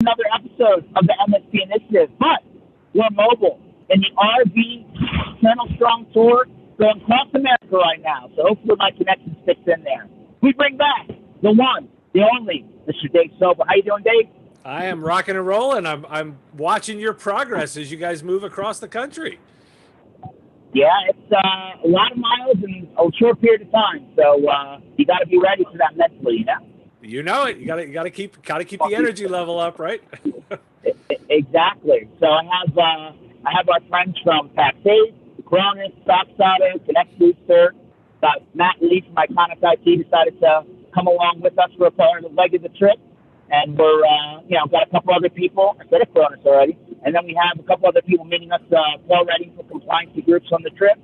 another episode of the MSP Initiative. But we're mobile in the RV Channel Strong Tour going across America right now. So hopefully my connection sticks in there. We bring back the one, the only, Mr. Dave Sober. How you doing, Dave? I am rocking and rolling. I'm watching your progress as you guys move across the country. Yeah, it's a lot of miles in a short period of time. So you got to be ready for that mentally, you know. You know it. You gotta keep the energy level up, right? Exactly. So I have our friends from Paxade, Cronus, Stocksoda, Connect Booster. Got Matt Lee from Iconic IT decided to come along with us for a part of the leg of the trip. And we're, got a couple other people. I said it Cronus already. And then we have a couple other people meeting us already for compliance groups on the trip.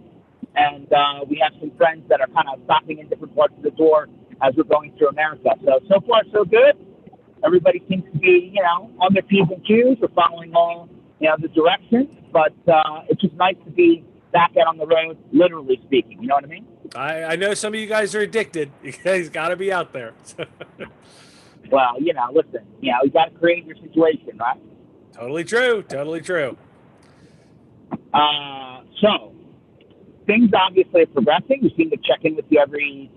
And we have some friends that are kind of stopping in different parts of the tour as we're going through America. So far, so good. Everybody seems to be, on their P's and Q's. We're following all, the directions. But it's just nice to be back out on the road, literally speaking. You know what I mean? I know some of you guys are addicted. You guys got to be out there. Well, listen, you got to create your situation, right? Totally true. Totally true. So things obviously are progressing. We seem to check in with you every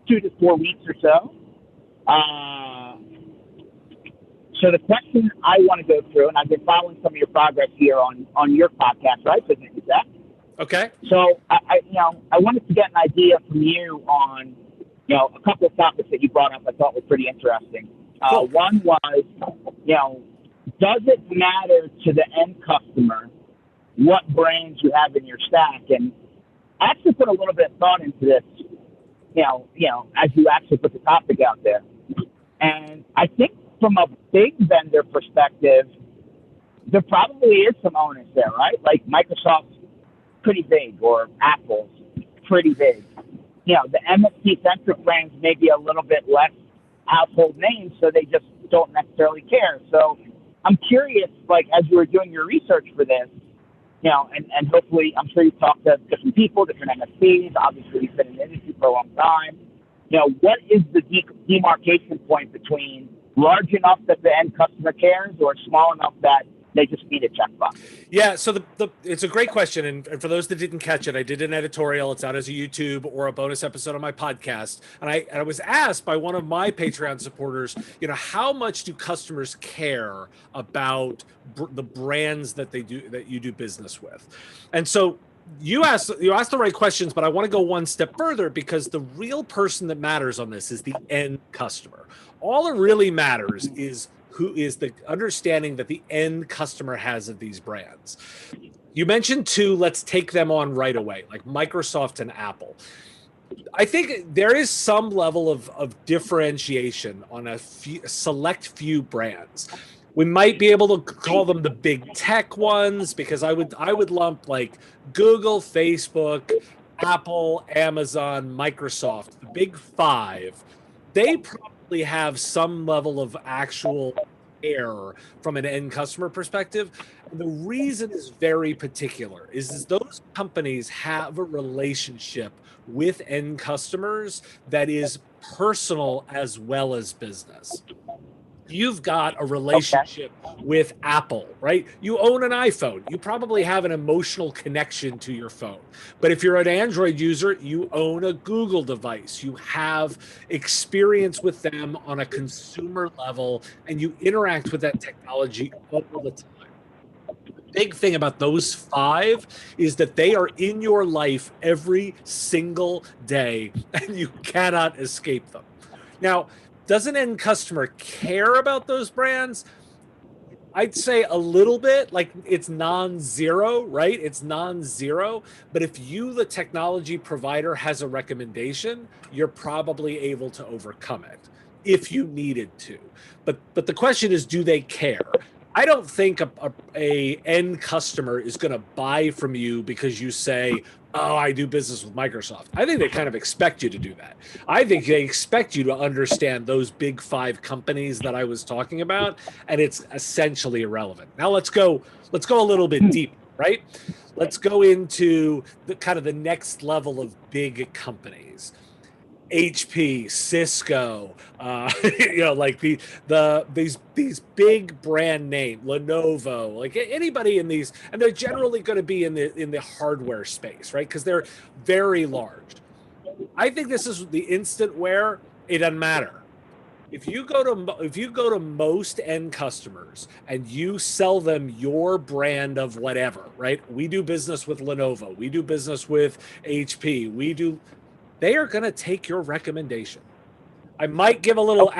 2 to 4 weeks or so. So the question I want to go through, and I've been following some of your progress here on your podcast, right? So thank you, Zach. Okay. So I wanted to get an idea from you on, a couple of topics that you brought up I thought were pretty interesting. Cool. One was, does it matter to the end customer what brands you have in your stack? And I actually put a little bit of thought into this, as you actually put the topic out there. And I think from a big vendor perspective, there probably is some onus there, right? Like Microsoft's pretty big, or Apple's pretty big. The MSP-centric brands may be a little bit less household names, so they just don't necessarily care. So I'm curious, like, as you were doing your research for this, and hopefully I'm sure you've talked to different people, different MSPs, obviously you've been in the industry for a long time. What is the demarcation point between large enough that the end customer cares or small enough that they just need a checkbox? Yeah, so it's a great question. And for those that didn't catch it, I did an editorial. It's out as a YouTube or a bonus episode on my podcast. And I was asked by one of my Patreon supporters, how much do customers care about the brands that you do business with? And so you asked the right questions, but I want to go one step further, because the real person that matters on this is the end customer. All that really matters is who is the understanding that the end customer has of these brands. You mentioned two, let's take them on right away, like Microsoft and Apple. I think there is some level of differentiation on a select few brands. We might be able to call them the big tech ones, because I would lump like Google, Facebook, Apple, Amazon, Microsoft, the big five. They probably have some level of actual care from an end customer perspective. And the reason is very particular, is those companies have a relationship with end customers that is personal as well as business. You've got a relationship with Apple, right? You own an iPhone. You probably have an emotional connection to your phone. But if you're an Android user, you own a Google device. You have experience with them on a consumer level, and you interact with that technology all the time. The big thing about those five is that they are in your life every single day, and you cannot escape them. Now, does an end customer care about those brands? I'd say a little bit, like it's non-zero, right? It's non-zero. But if you, the technology provider, has a recommendation, you're probably able to overcome it if you needed to. But the question is, do they care? I don't think a end customer is going to buy from you because you say, oh, I do business with Microsoft. I think they kind of expect you to do that. I think they expect you to understand those big five companies that I was talking about, and it's essentially irrelevant. Now let's go a little bit deeper, right? Let's go into the kind of the next level of big companies. HP, Cisco, like these big brand name, Lenovo, like anybody in these, and they're generally going to be in the hardware space, right? Because they're very large. I think this is the instant where it doesn't matter. If you go to most end customers and you sell them your brand of whatever, right? We do business with Lenovo, we do business with HP, they are going to take your recommendation. I might give a little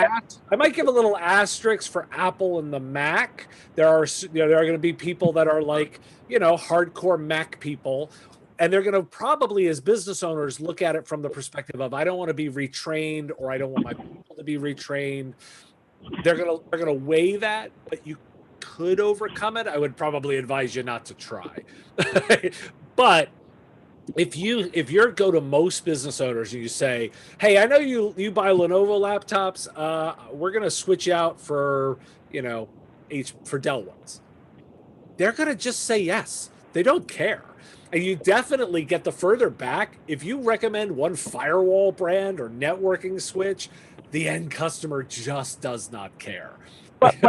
asterisk for Apple and the Mac. There are going to be people that are like, hardcore Mac people, and they're going to probably, as business owners, look at it from the perspective of, I don't want to be retrained, or I don't want my people to be retrained. They're going to weigh that, but you could overcome it. I would probably advise you not to try. But if you're go to most business owners and you say, hey, I know you buy Lenovo laptops, we're going to switch out for for Dell ones, they're going to just say yes. They don't care. And you definitely get the further back, if you recommend one firewall brand or networking switch, the end customer just does not care. But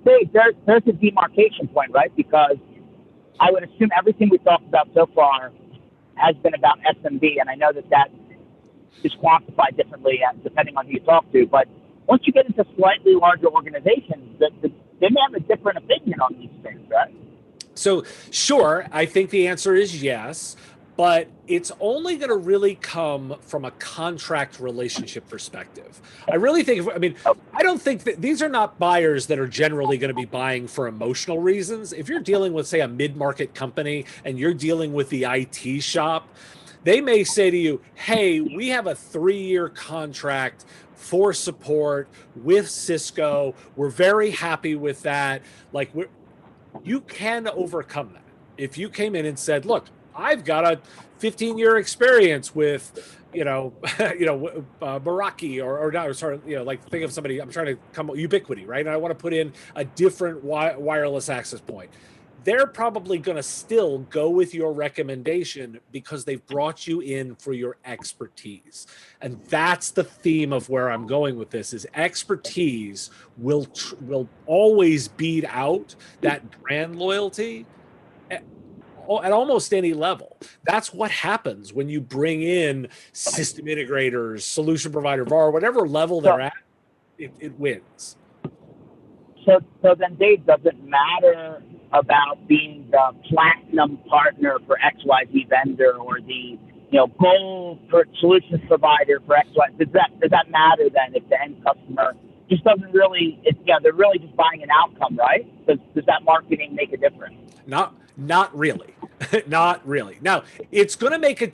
Dave, there's a demarcation point, right? Because I would assume everything we talked about so far has been about SMB, and I know that is quantified differently depending on who you talk to. But once you get into slightly larger organizations, they may have a different opinion on these things, right? So, sure, I think the answer is yes, but it's only going to really come from a contract relationship perspective. I really think, I don't think that these are not buyers that are generally going to be buying for emotional reasons. If you're dealing with, say, a mid-market company and you're dealing with the IT shop, they may say to you, hey, we have a 3-year contract for support with Cisco. We're very happy with that. You can overcome that. If you came in and said, look, I've got a 15-year experience with, Meraki or not, sorry, think of somebody, I'm trying to come Ubiquity, right? And I want to put in a different wireless access point. They're probably going to still go with your recommendation because they've brought you in for your expertise. And that's the theme of where I'm going with this, is expertise will always beat out that brand loyalty at almost any level. That's what happens when you bring in system integrators, solution provider, VAR, whatever level they're at, it wins. So then, Dave, does it matter about being the platinum partner for XYZ vendor or the gold for solutions provider for XYZ? Does that matter then if the end customer just doesn't really? They're really just buying an outcome, right? Does that marketing make a difference? Not really. Not really. Now, it's going to make a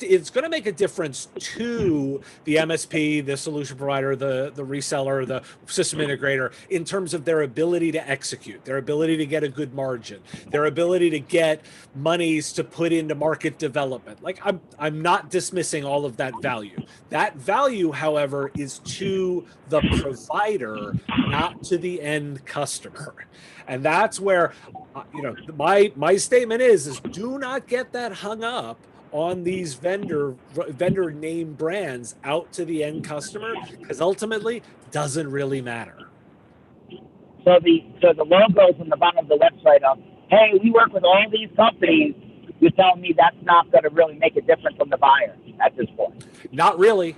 difference to the MSP, the solution provider, the reseller, the system integrator, in terms of their ability to execute, their ability to get a good margin, their ability to get monies to put into market development. Like, I'm not dismissing all of that value. That value, however, is to the provider, not to the end customer. And that's where, my statement is do not get that hung up on these vendor name brands out to the end customer, because ultimately doesn't really matter. So the logos on the bottom of the website of, hey, we work with all these companies, you're telling me that's not going to really make a difference on the buyer at this point? Not really.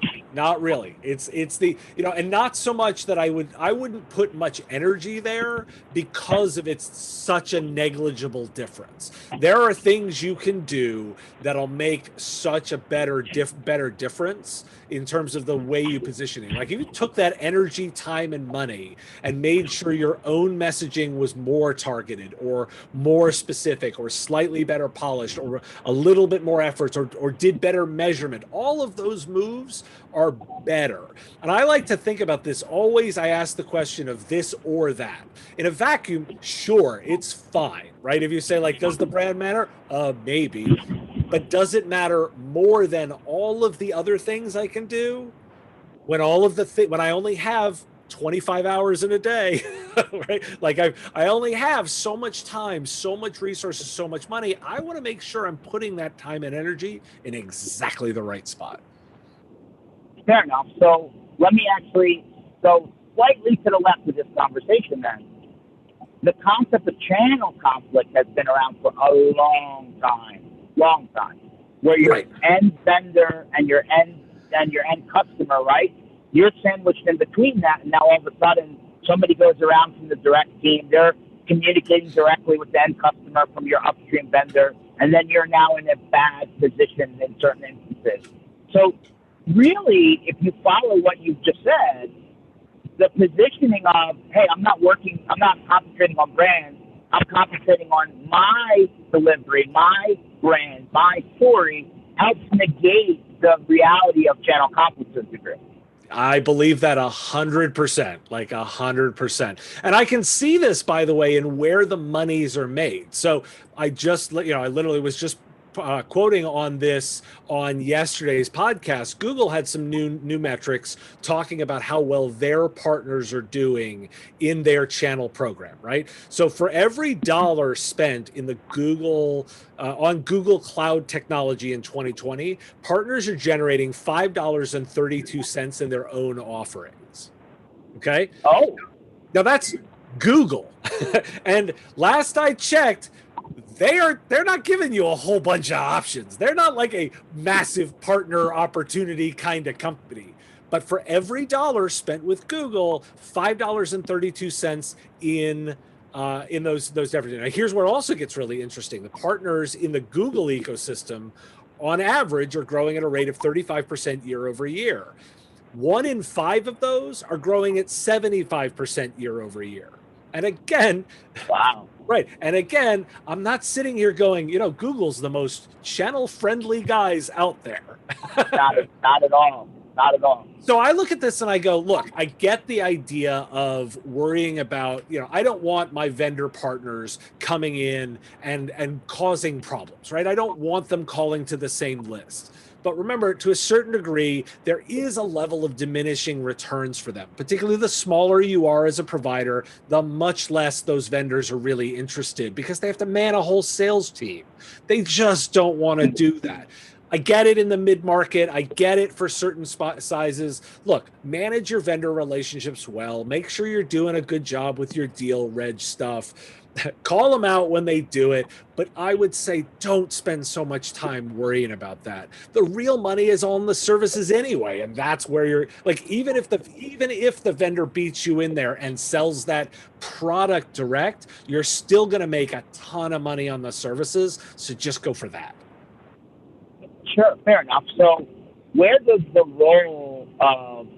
It's the, and not so much that I wouldn't put much energy there because of it's such a negligible difference. There are things you can do that'll make such a better difference in terms of the way you positioning. Like if you took that energy, time, and money and made sure your own messaging was more targeted or more specific or slightly better polished or a little bit more efforts or did better measurement, all of those moves are better. And I like to think about this always. I ask the question of this or that. In a vacuum, sure, it's fine, right? If you say, like, does the brand matter? Maybe. But does it matter more than all of the other things I can do? When when I only have 25 hours in a day, right? Like I only have so much time, so much resources, so much money. I want to make sure I'm putting that time and energy in exactly the right spot. Fair enough. So let me actually go slightly to the left of this conversation then. The concept of channel conflict has been around for a long time, where your Right. end vendor and your end customer, right? You're sandwiched in between that, and now all of a sudden somebody goes around from the direct team. They're communicating directly with the end customer from your upstream vendor, and then you're now in a bad position in certain instances. So really, if you follow what you've just said, the positioning of, hey, I'm not concentrating on brands, I'm concentrating on my delivery, my brand, my story, helps negate the reality of channel conflict to a degree. I believe that 100%, like 100%. And I can see this, by the way, in where the monies are made. So I literally was just quoting on this on yesterday's podcast. Google had some new metrics talking about how well their partners are doing in their channel program, right? So for every dollar spent in the Google on Google Cloud technology in 2020, partners are generating $5.32 in their own offerings. Okay. Oh, Now that's Google. And last I checked, they're not giving you a whole bunch of options. They're not like a massive partner opportunity kind of company. But for every dollar spent with Google, $5.32 in those different. Now, here's where it also gets really interesting. The partners in the Google ecosystem, on average, are growing at a rate of 35% year over year. 1 in 5 of those are growing at 75% year over year. And again, wow. Right. And again, I'm not sitting here going, Google's the most channel friendly guys out there. Not at all. Not at all. So I look at this and I go, look, I get the idea of worrying about, I don't want my vendor partners coming in and causing problems, right? I don't want them calling to the same list. But remember, to a certain degree, there is a level of diminishing returns for them. Particularly the smaller you are as a provider, the much less those vendors are really interested because they have to man a whole sales team. They just don't want to do that. I get it in the mid-market. I get it for certain sizes. Look, manage your vendor relationships well. Make sure you're doing a good job with your deal reg stuff. Call them out when they do it, but I would say don't spend so much time worrying about that. The real money is on the services anyway, and that's where you're like, even if the vendor beats you in there and sells that product direct, you're still going to make a ton of money on the services. So just go for that. Sure, fair enough. So where does the role of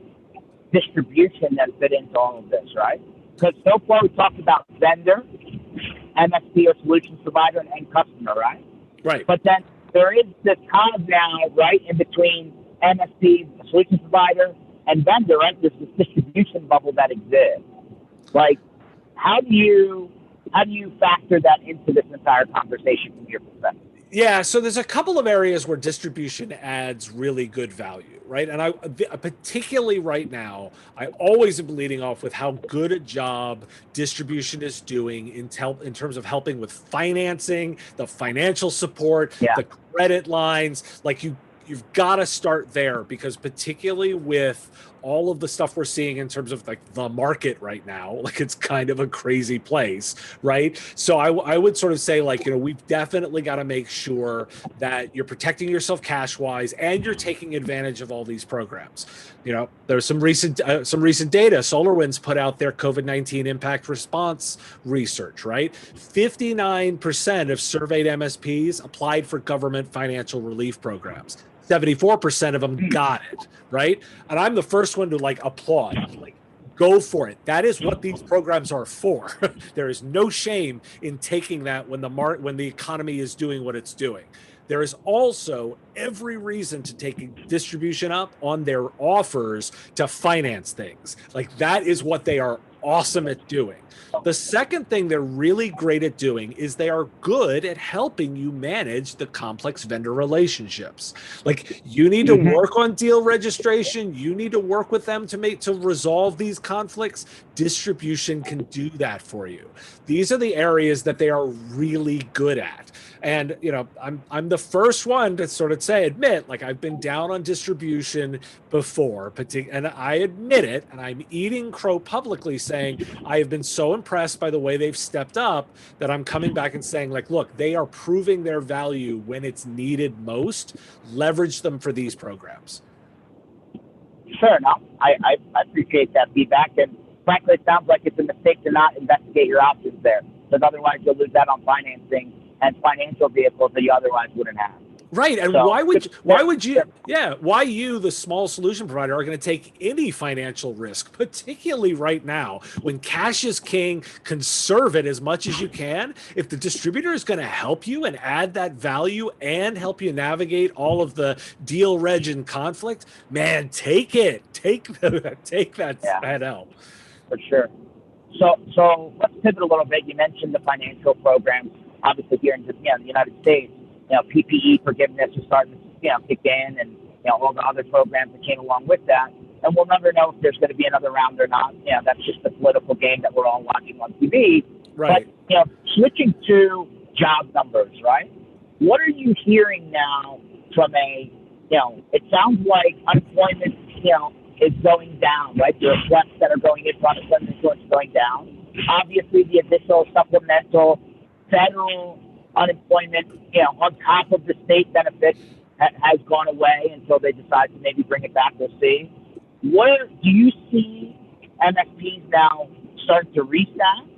distribution then fit into all of this, right? Because so far we talked about vendor, MSP or solutions provider, and end customer, right? Right. But then there is this cog now, right, in between MSP, solutions provider, and vendor, right? There's this distribution bubble that exists. Like, how do you factor that into this entire conversation from your perspective? Yeah, so there's a couple of areas where distribution adds really good value, right? And I particularly right now, I always am leading off with how good a job distribution is doing in terms of helping with financing, the financial support, the credit lines. Like you've got to start there, because particularly with all of the stuff we're seeing in terms of like the market right now, like it's kind of a crazy place, right? So I would sort of say, like, we've definitely got to make sure that you're protecting yourself cash wise and you're taking advantage of all these programs. There's some recent data. SolarWinds put out their COVID-19 impact response research, right? 59% of surveyed MSPs applied for government financial relief programs. 74% of them got it, right? And I'm the first one to applaud. Go for it. That is what these programs are for. There is no shame in taking that when the economy is doing what it's doing. There is also every reason to take distribution up on their offers to finance things. Like, that is what they are awesome at doing. The second thing they're really great at doing is they are good at helping you manage the complex vendor relationships. Like, you need to work on deal registration, you need to work with them to resolve these conflicts. Distribution can do that for you. These are the areas that they are really good at. And I'm the first one to sort of admit, like, I've been down on distribution before, and I admit it, and I'm eating crow publicly, saying I have been so impressed by the way they've stepped up that I'm coming back and saying, like, look, they are proving their value when it's needed most. Leverage them for these programs. Fair enough. I appreciate that feedback, and frankly, it sounds like it's a mistake to not investigate your options there, because otherwise you'll lose out on financing and financial vehicles that you otherwise wouldn't have. Right. And so, why you, the small solution provider, are going to take any financial risk, particularly right now when cash is king? Conserve it as much as you can. If the distributor is going to help you and add that value and help you navigate all of the deal reg and conflict, man, take it. Take that help. For sure. So let's pivot a little bit. You mentioned the financial programs. Obviously, here in the United States, PPE forgiveness is starting to kick in, and all the other programs that came along with that. And we'll never know if there's going to be another round or not. That's just the political game that we're all watching on TV. Right. But switching to job numbers, right? What are you hearing now from it sounds like unemployment, is going down, right? The requests that are going in for unemployment insurance is going down. Obviously, the additional supplemental federal unemployment, on top of the state benefits has gone away until they decide to maybe bring it back. We'll see. Where do you see MSPs now starting to restaff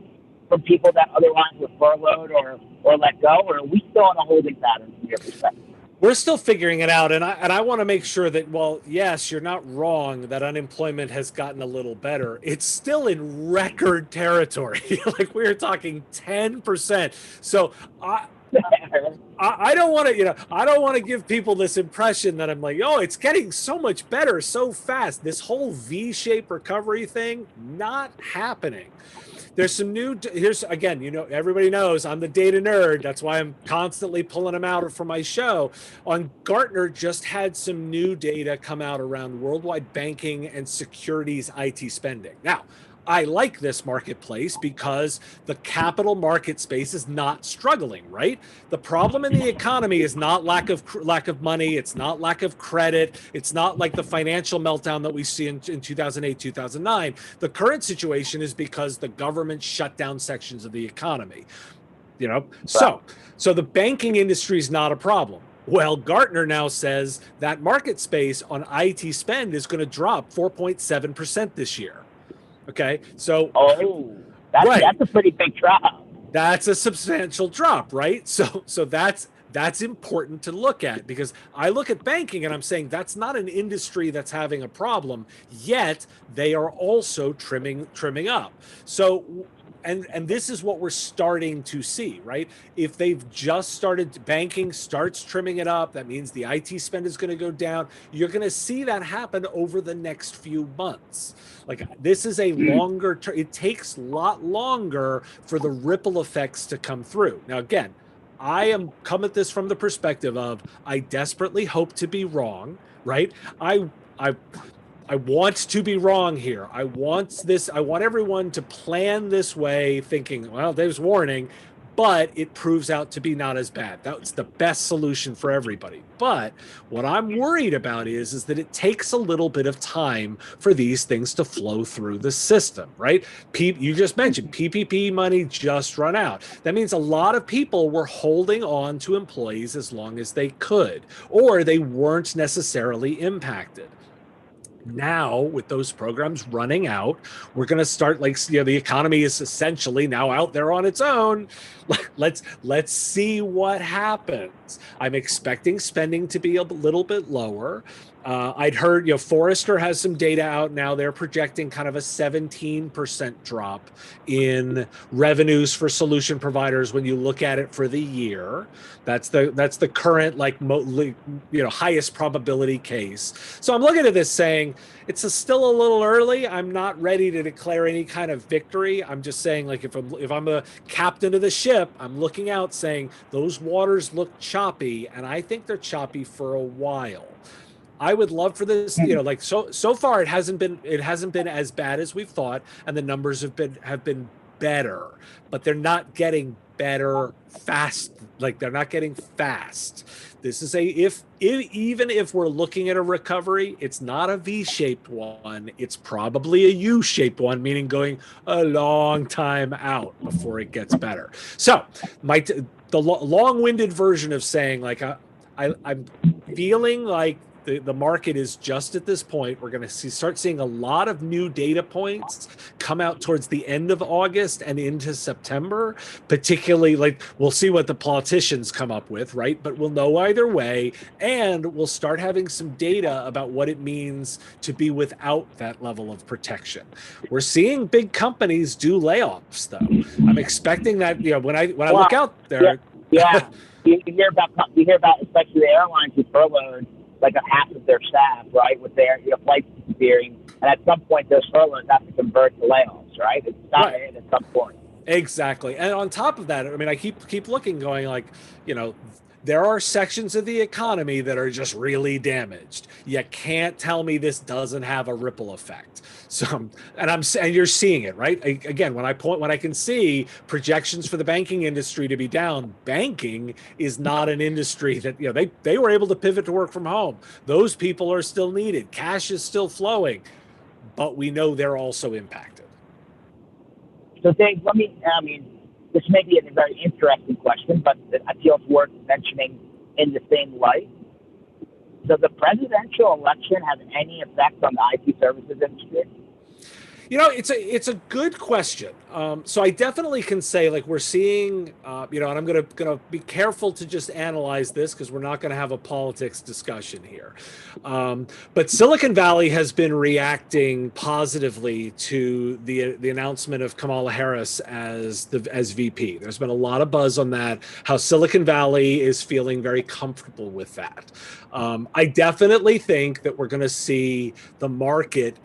from people that otherwise were furloughed or let go, or are we still in a holding pattern from your perspective? We're still figuring it out, and I want to make sure that, well, yes, you're not wrong that unemployment has gotten a little better. It's still in record territory. Like, we're talking 10%. So I don't want to, I don't want to give people this impression that I'm like, oh, it's getting so much better so fast. This whole V-shaped recovery thing, not happening. There's some here's again, everybody knows I'm the data nerd. That's why I'm constantly pulling them out for my show. Gartner just had some new data come out around worldwide banking and securities IT spending. Now, I like this marketplace because the capital market space is not struggling, right? The problem in the economy is not lack of money. It's not lack of credit. It's not like the financial meltdown that we see in 2008, 2009. The current situation is because the government shut down sections of the economy. So the banking industry is not a problem. Well, Gartner now says that market space on IT spend is going to drop 4.7% this year. Okay, so that's a pretty big drop. That's a substantial drop, right? So that's important to look at, because I look at banking and I'm saying that's not an industry that's having a problem, yet they are also trimming up. So and this is what we're starting to see, right? If they've just started, banking starts trimming it up, that means the IT spend is going to go down. You're going to see that happen over the next few months. Like, this is a longer term. It takes a lot longer for the ripple effects to come through. Now, again, I am come at this from the perspective of, I desperately hope to be wrong, right? I want to be wrong here. I want everyone to plan this way, thinking, well, there's warning, but it proves out to be not as bad. That's the best solution for everybody. But what I'm worried about is that it takes a little bit of time for these things to flow through the system, right? You just mentioned PPP money just run out. That means a lot of people were holding on to employees as long as they could, or they weren't necessarily impacted. Now, with those programs running out, we're going to start, the economy is essentially now out there on its own. Let's see what happens. I'm expecting spending to be a little bit lower. I'd heard, Forrester has some data out now. They're projecting kind of a 17% drop in revenues for solution providers when you look at it for the year. That's the current highest probability case. So I'm looking at this saying it's still a little early. I'm not ready to declare any kind of victory. I'm just saying, like, if I'm the captain of the ship, I'm looking out saying those waters look choppy, and I think they're choppy for a while. I would love for this, so far it hasn't been as bad as we've thought, and the numbers have been better, but they're not getting better fast. Like, they're not getting fast. This is even if we're looking at a recovery, it's not a V-shaped one. It's probably a U-shaped one, meaning going a long time out before it gets better. So the long-winded version of saying, like, I'm feeling like the market is just at this point. We're going to start seeing a lot of new data points come out towards the end of August and into September, particularly, like, we'll see what the politicians come up with, right? But we'll know either way, and we'll start having some data about what it means to be without that level of protection. We're seeing big companies do layoffs, though. I'm expecting that, when I look out there. Yeah. You hear about especially the airlines who furloughed like a half of their staff, right, with their flights disappearing, and at some point those furloughs have to convert to layoffs, right? It's not right. At some point. Exactly. And on top of that, I mean, I keep looking, going, like, there are sections of the economy that are just really damaged. You can't tell me this doesn't have a ripple effect. So, and you're seeing it, right? Again, when I can see projections for the banking industry to be down, banking is not an industry that, they were able to pivot to work from home. Those people are still needed. Cash is still flowing, but we know they're also impacted. So Dave, this may be a very interesting question, but I feel it's worth mentioning in the same light. Does the presidential election have any effect on the IT services industry? It's a good question. So I definitely can say, like, we're seeing, and I'm gonna be careful to just analyze this because we're not going to have a politics discussion here. But Silicon Valley has been reacting positively to the announcement of Kamala Harris as VP. There's been a lot of buzz on that. How Silicon Valley is feeling very comfortable with that. I definitely think that we're going to see the market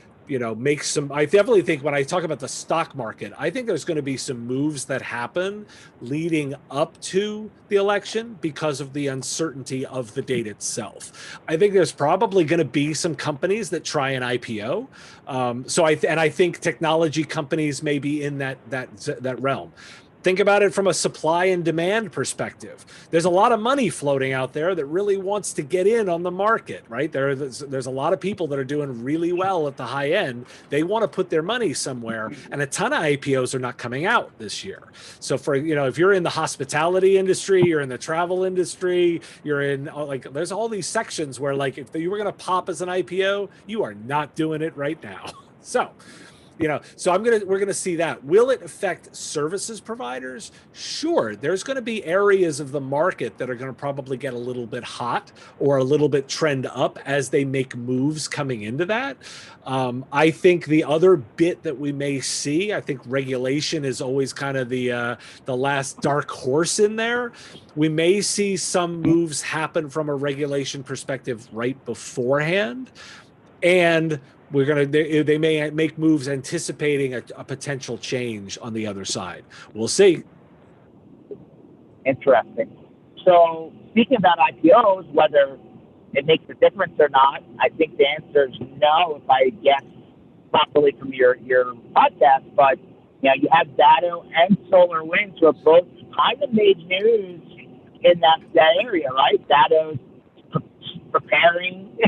make some. I definitely think, when I talk about the stock market, I think there's going to be some moves that happen leading up to the election because of the uncertainty of the date itself. I think there's probably going to be some companies that try an IPO. I think technology companies may be in that realm. Think about it from a supply and demand perspective. There's a lot of money floating out there that really wants to get in on the market, right? There's a lot of people that are doing really well at the high end. They want to put their money somewhere, and a ton of IPOs are not coming out this year. So if you're in the hospitality industry, you're in the travel industry, you're in, like, there's all these sections where, like, if you were going to pop as an IPO, you are not doing it right now. So we're going to see that. Will it affect services providers? Sure. There's going to be areas of the market that are going to probably get a little bit hot or a little bit trend up as they make moves coming into that. I think the other bit that we may see, I think regulation is always kind of the last dark horse in there. We may see some moves happen from a regulation perspective right beforehand, and they may make moves anticipating a potential change on the other side. We'll see. Interesting. So, speaking about IPOs, whether it makes a difference or not, I think the answer is no, if I guess properly from your podcast. But you have Datto and SolarWinds, who have both kind of made news in that area, right? Datto's preparing,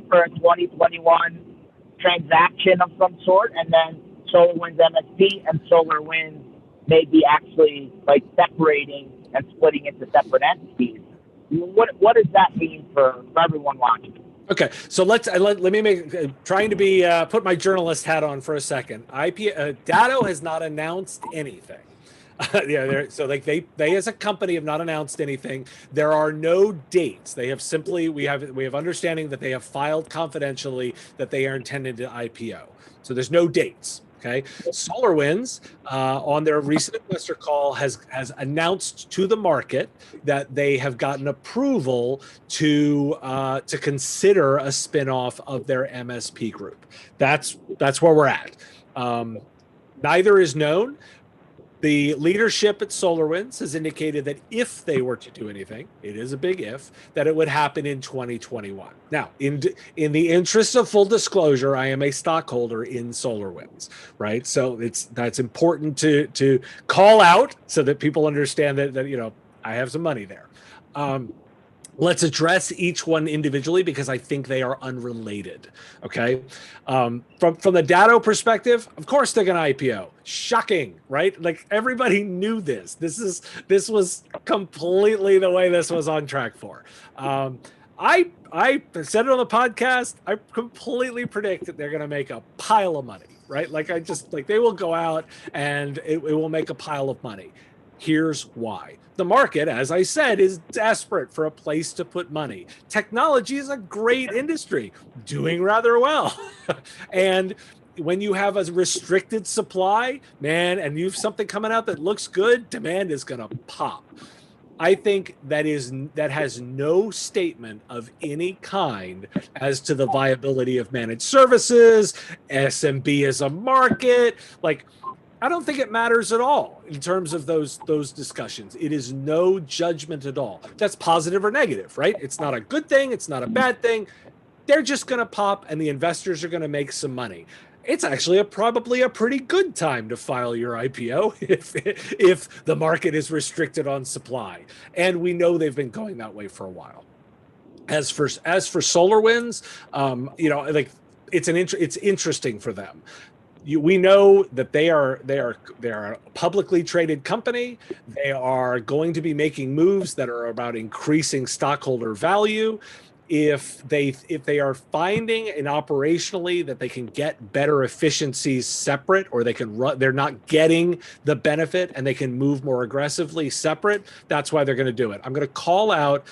for a 2021 transaction of some sort, and then SolarWinds MSP and SolarWinds may be actually, like, separating and splitting into separate entities. What does that mean for everyone watching? Okay, so let me trying to be put my journalist hat on for a second. Datto has not announced anything. Yeah, so like they as a company have not announced anything. There are no dates. They have simply we have understanding that they have filed confidentially that they are intending to IPO. So there's no dates. Okay, SolarWinds on their recent investor call has announced to the market that they have gotten approval to consider a spinoff of their MSP group. That's where we're at. Neither is known. The leadership at SolarWinds has indicated that if they were to do anything, it is a big if, that it would happen in 2021. Now, in the interest of full disclosure, I am a stockholder in SolarWinds, right? So that's important to call out so that people understand that I have some money there. Let's address each one individually because I think they are unrelated. Okay, from the Datto perspective, of course they're going to IPO. Shocking, right? Like everybody knew this. This was completely the way this was on track for. I said it on the podcast. I completely predict that they're going to make a pile of money, right? Like they will go out and it will make a pile of money. Here's why. The market, as I said, is desperate for a place to put money. Technology is a great industry, doing rather well. And when you have a restricted supply, man, and you have something coming out that looks good, demand is going to pop. I think that has no statement of any kind as to the viability of managed services, SMB as a market. Like, I don't think it matters at all in terms of those discussions. It is no judgment at all. That's positive or negative, right? It's not a good thing. It's not a bad thing. They're just going to pop and the investors are going to make some money. It's actually probably a pretty good time to file your IPO if the market is restricted on supply. And we know they've been going that way for a while. As for SolarWinds, like it's interesting for them. We know that they are a publicly traded company. They are going to be making moves that are about increasing stockholder value. If they are finding and operationally that they can get better efficiencies separate, or they're not getting the benefit and they can move more aggressively separate, that's why they're going to do it. I'm going to call out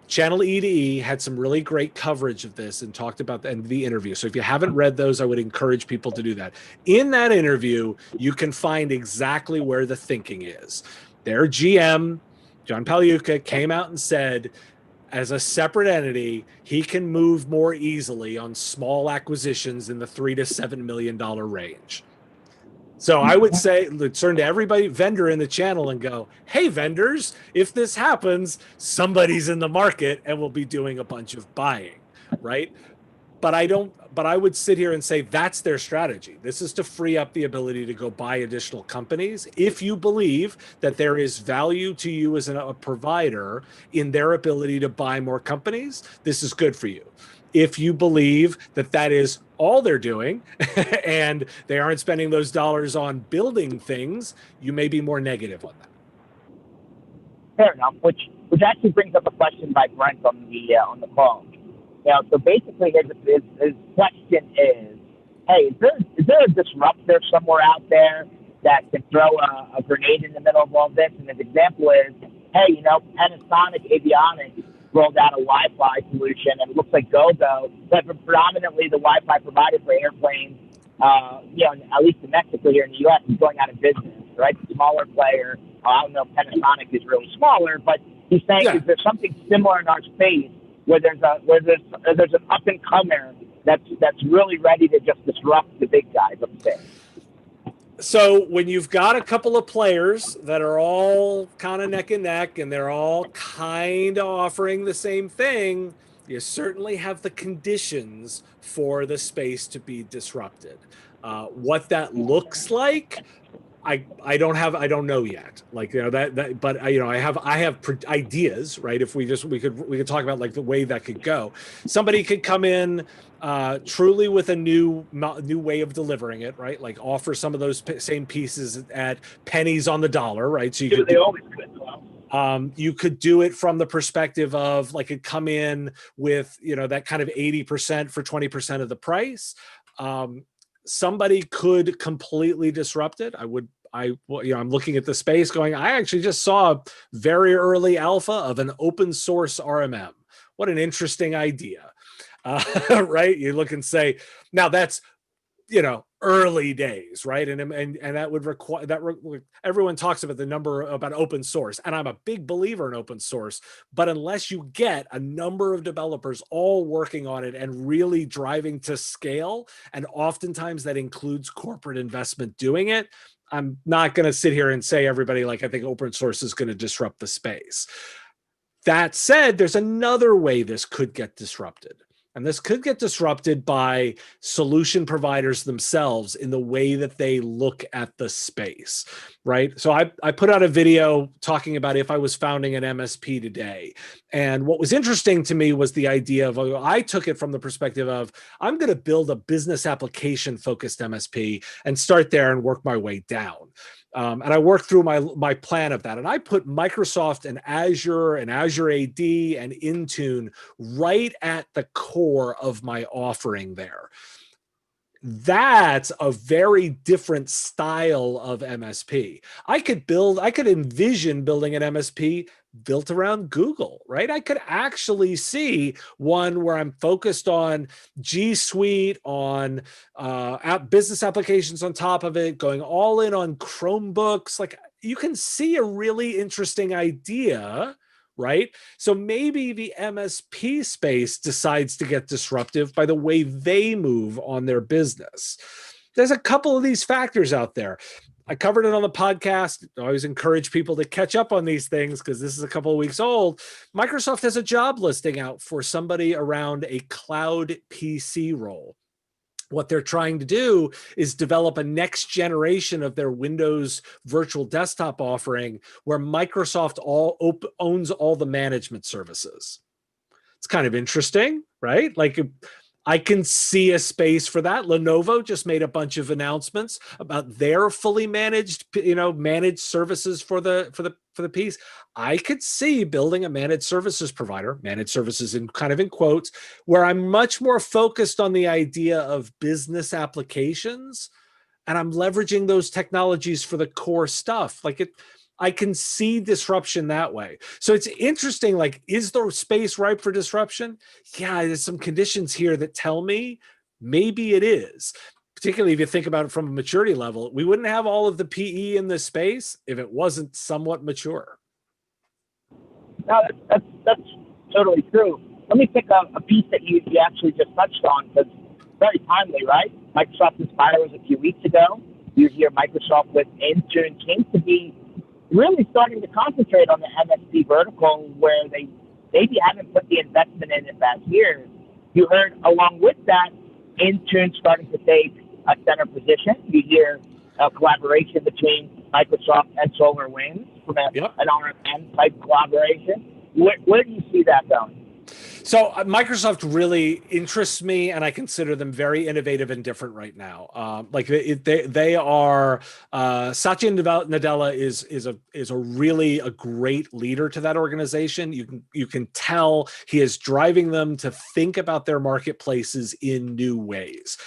Channel E2E had some really great coverage of this and talked about the interview. So if you haven't read those, I would encourage people to do that. In that interview, you can find exactly where the thinking is. Their GM, John Pagliuca, came out and said, as a separate entity, he can move more easily on small acquisitions in the $3 to $7 million range. So I would say, turn to everybody vendor in the channel and go, hey, vendors, if this happens, somebody's in the market and will be doing a bunch of buying, right? But I would sit here and say that's their strategy. This is to free up the ability to go buy additional companies. If you believe that there is value to you as a provider in their ability to buy more companies, this is good for you. If you believe that is all they're doing and they aren't spending those dollars on building things, you may be more negative on that. Fair enough, which actually brings up a question by Brent on the call. So basically his question is, hey, is there a disruptor somewhere out there that can throw a grenade in the middle of all this? And his example is, hey, Panasonic Avionics rolled out a Wi-Fi solution, and it looks like GoGo, but predominantly the Wi-Fi provider for airplanes, at least in Mexico here in the U.S. is going out of business, right? The smaller player, I don't know if Panasonic is really smaller, but he's saying, Is there something similar in our space where there's an up and comer that's really ready to just disrupt the big guys upstairs? So when you've got a couple of players that are all kind of neck and neck and they're all kind of offering the same thing, you certainly have the conditions for the space to be disrupted. What that looks like, I don't know yet. Like, but I have ideas, right? If we could talk about like the way that could go. Somebody could come in truly with a new way of delivering it, right? Like offer some of those same pieces at pennies on the dollar, right? So you could do it from the perspective of like it come in with that kind of 80% for 20% of the price. Somebody could completely disrupt it. I I'm looking at the space going, I actually just saw a very early alpha of an open source RMM. What an interesting idea. Right? You look and say, now that's, early days, right? And that would require everyone talks about the number about open source, and I'm a big believer in open source, but unless you get a number of developers all working on it and really driving to scale, and oftentimes that includes corporate investment doing it, I'm not going to sit here and say everybody, like, I think open source is going to disrupt the space. That said, there's another way this could get disrupted. And this could get disrupted by solution providers themselves in the way that they look at the space, right? So I put out a video talking about if I was founding an MSP today. And what was interesting to me was the idea of, I took it from the perspective of, I'm going to build a business application focused MSP and start there and work my way down. And I worked through my plan of that. And I put Microsoft and Azure AD and Intune right at the core of my offering there. That's a very different style of MSP. I could envision building an MSP built around Google, right? I could actually see one where I'm focused on G Suite, on business applications on top of it, going all in on Chromebooks. Like, you can see a really interesting idea, right? So maybe the MSP space decides to get disruptive by the way they move on their business. There's a couple of these factors out there. I covered it on the podcast. I always encourage people to catch up on these things because this is a couple of weeks old. Microsoft has a job listing out for somebody around a cloud PC role. What they're trying to do is develop a next generation of their Windows virtual desktop offering where Microsoft owns all the management services. It's kind of interesting, right? Like, I can see a space for that. Lenovo just made a bunch of announcements about their fully managed, managed services for the piece. I could see building a managed services provider, managed services in quotes, where I'm much more focused on the idea of business applications, and I'm leveraging those technologies for the core stuff. I can see disruption that way. So it's interesting, like, is the space ripe for disruption? Yeah, there's some conditions here that tell me maybe it is. Particularly if you think about it from a maturity level, we wouldn't have all of the PE in this space if it wasn't somewhat mature. No, that's totally true. Let me pick a piece that you actually just touched on, because very timely, right? Microsoft Inspire was a few weeks ago. You hear Microsoft with Intune seems to be really starting to concentrate on the MSP vertical, where they maybe haven't put the investment in past years. You heard, along with that, Intune starting to take a center position. You hear a collaboration between Microsoft and SolarWinds from an RMM type collaboration. Where do you see that going? So Microsoft really interests me, and I consider them very innovative and different right now. They are Satya Nadella is a really a great leader to that organization. You can tell he is driving them to think about their marketplaces in new ways.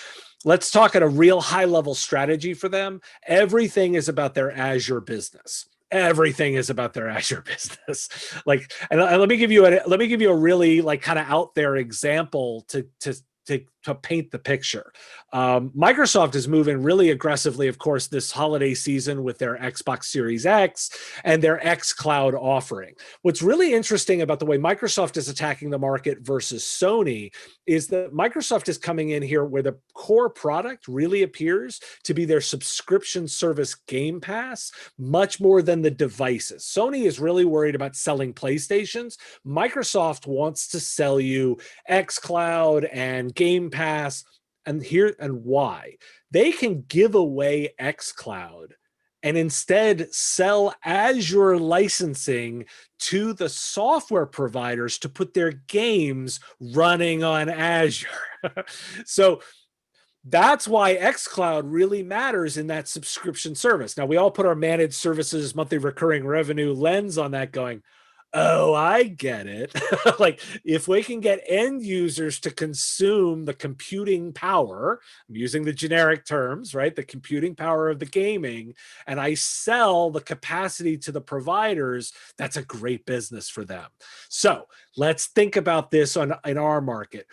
Let's talk at a real high level strategy for them. Everything is about their Azure business. Everything is about their Azure business. And let me give you a really kind of out there example to paint the picture. Microsoft is moving really aggressively, of course, this holiday season with their Xbox Series X and their X Cloud offering. What's really interesting about the way Microsoft is attacking the market versus Sony is that Microsoft is coming in here where the core product really appears to be their subscription service Game Pass, much more than the devices. Sony is really worried about selling PlayStations. Microsoft wants to sell you X Cloud and Game Pass, and why. They can give away xCloud and instead sell Azure licensing to the software providers to put their games running on Azure. So that's why xCloud really matters in that subscription service. Now, we all put our managed services, monthly recurring revenue lens on that going, Oh, I get it. Like if we can get end users to consume the computing power, I'm using the generic terms, right? The computing power of the gaming, and I sell the capacity to the providers, that's a great business for them. So let's think about this in our market.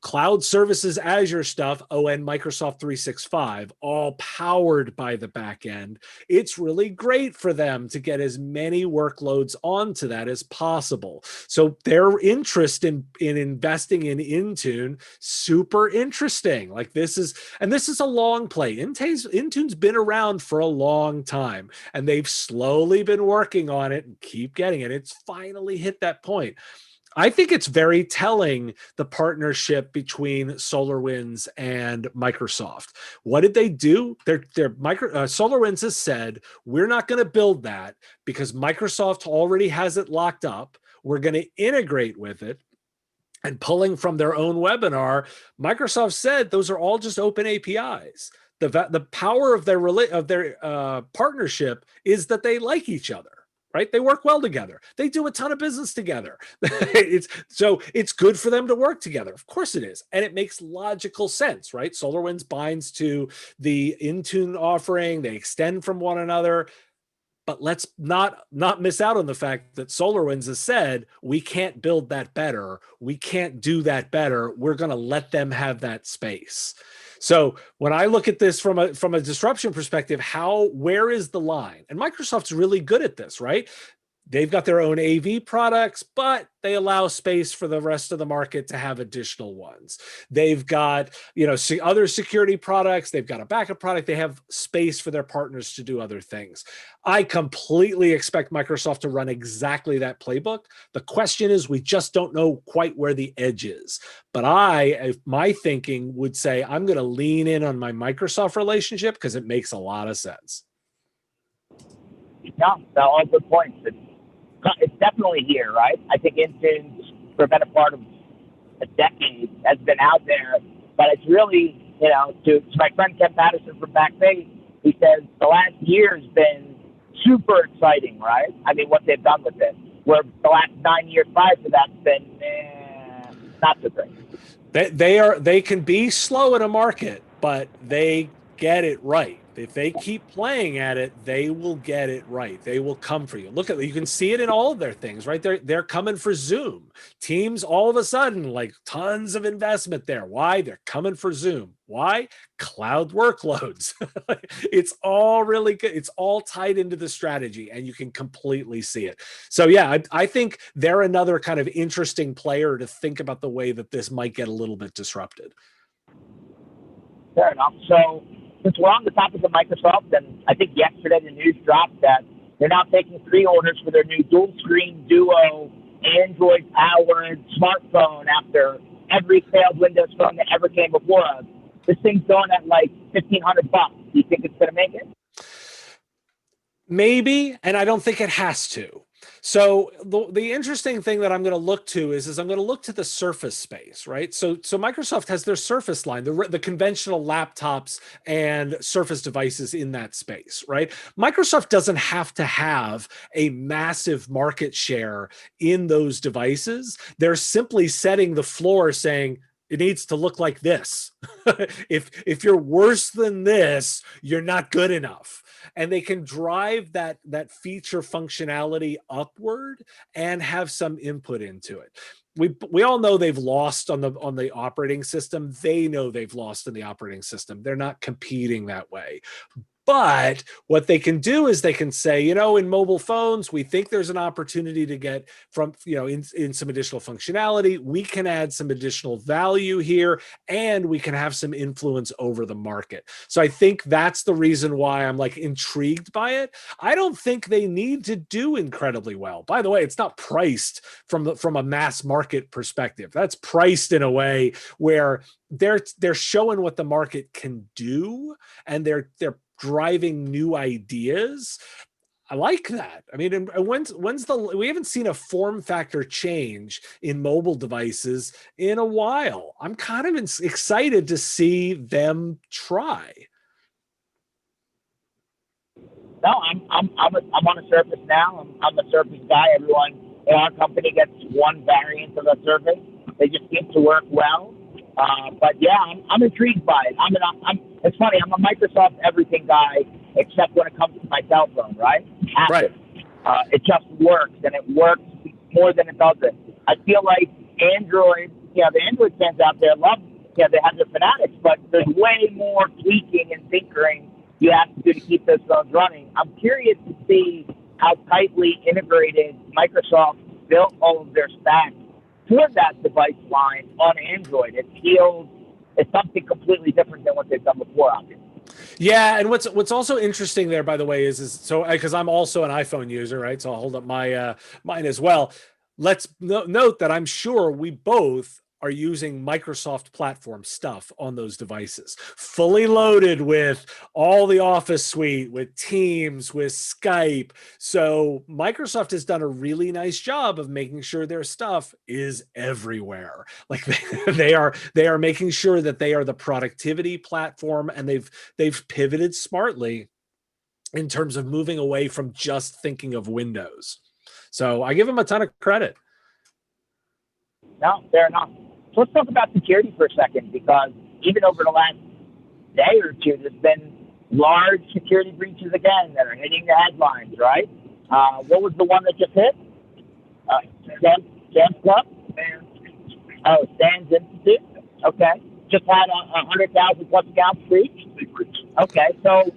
Cloud services, Azure stuff, ON Microsoft 365, all powered by the back end. It's really great for them to get as many workloads onto that as possible. So their interest in investing in Intune, super interesting. Like this is a long play. Intune's been around for a long time, and they've slowly been working on it and keep getting it. It's finally hit that point. I think it's very telling, the partnership between SolarWinds and Microsoft. What did they do? SolarWinds has said, we're not going to build that because Microsoft already has it locked up. We're going to integrate with it. And pulling from their own webinar, Microsoft said those are all just open APIs. The power of their partnership is that they like each other. Right? They work well together. They do a ton of business together. It's good for them to work together. Of course it is. And it makes logical sense, right? SolarWinds binds to the Intune offering. They extend from one another. But let's not miss out on the fact that SolarWinds has said, we can't build that better. We can't do that better. We're going to let them have that space. So when I look at this from a disruption perspective, where is the line? And Microsoft's really good at this, right? They've got their own AV products, but they allow space for the rest of the market to have additional ones. They've got, other security products. They've got a backup product. They have space for their partners to do other things. I completely expect Microsoft to run exactly that playbook. The question is, we just don't know quite where the edge is. But my thinking would say, I'm going to lean in on my Microsoft relationship because it makes a lot of sense. No, they're all good points. It's definitely here, right? I think Intune, for a better part of a decade, has been out there, but it's really, to my friend Ken Patterson from Back Bay, he says the last year has been super exciting, right? I mean, what they've done with it, where the last 9 years prior to that's been not so great. They can be slow in a market, but they get it right. If they keep playing at it, they will get it right. They will come for you. You can see it in all of their things, right? They're coming for Zoom. Teams all of a sudden, like tons of investment there. Why? They're coming for Zoom. Why? Cloud workloads. It's all really good. It's all tied into the strategy, and you can completely see it. So yeah, I think they're another kind of interesting player to think about the way that this might get a little bit disrupted. Fair enough. So since we're on the topic of Microsoft, and I think yesterday the news dropped that they're now taking pre-orders for their new dual-screen Duo Android-powered smartphone after every failed Windows phone that ever came before us. This thing's going at like $1,500. Do you think it's going to make it? Maybe, and I don't think it has to. So the interesting thing that I'm going to look to is I'm going to look to the Surface space, right? So Microsoft has their Surface line, the conventional laptops and Surface devices in that space, right? Microsoft doesn't have to have a massive market share in those devices. They're simply setting the floor, saying, it needs to look like this. If you're worse than this, you're not good enough. And they can drive that feature functionality upward and have some input into it. We all know they've lost on the operating system. They know they've lost in the operating system. They're not competing that way. But what they can do is they can say, in mobile phones, we think there's an opportunity to get from, in some additional functionality. We can add some additional value here, and we can have some influence over the market. So I think that's the reason why I'm like intrigued by it. I don't think they need to do incredibly well. By the way, it's not priced from a mass market perspective. That's priced in a way where they're showing what the market can do, and they're driving new ideas. I like that. I mean, we haven't seen a form factor change in mobile devices in a while. I'm kind of excited to see them try. No, I'm on a Surface now. I'm a Surface guy. Everyone in our company gets one variant of the Surface. They just seem to work well. But yeah, I'm intrigued by it. It's funny. I'm a Microsoft everything guy, except when it comes to my cell phone, right? Apple. Right. It just works, and it works more than it doesn't. I feel like Android, the Android fans out there love, they have their fanatics, but there's way more tweaking and tinkering you have to do to keep those phones running. I'm curious to see how tightly integrated Microsoft built all of their stacks for that device line on Android. It's something completely different than what they've done before, obviously. Yeah, and what's also interesting there, by the way, is so because I'm also an iPhone user, right? So I'll hold up my mine as well. Let's note that I'm sure we both are using Microsoft platform stuff on those devices, fully loaded with all the Office suite, with Teams, with Skype. So Microsoft has done a really nice job of making sure their stuff is everywhere. Like they are making sure that they are the productivity platform, and they've pivoted smartly in terms of moving away from just thinking of Windows. So I give them a ton of credit. No, fair enough. So let's talk about security for a second, because even over the last day or two, there's been large security breaches again that are hitting the headlines, right? What was the one that just hit? Sam's Club? Oh, Sam's Institute? Okay. Just had 100,000 plus accounts breached? Okay, so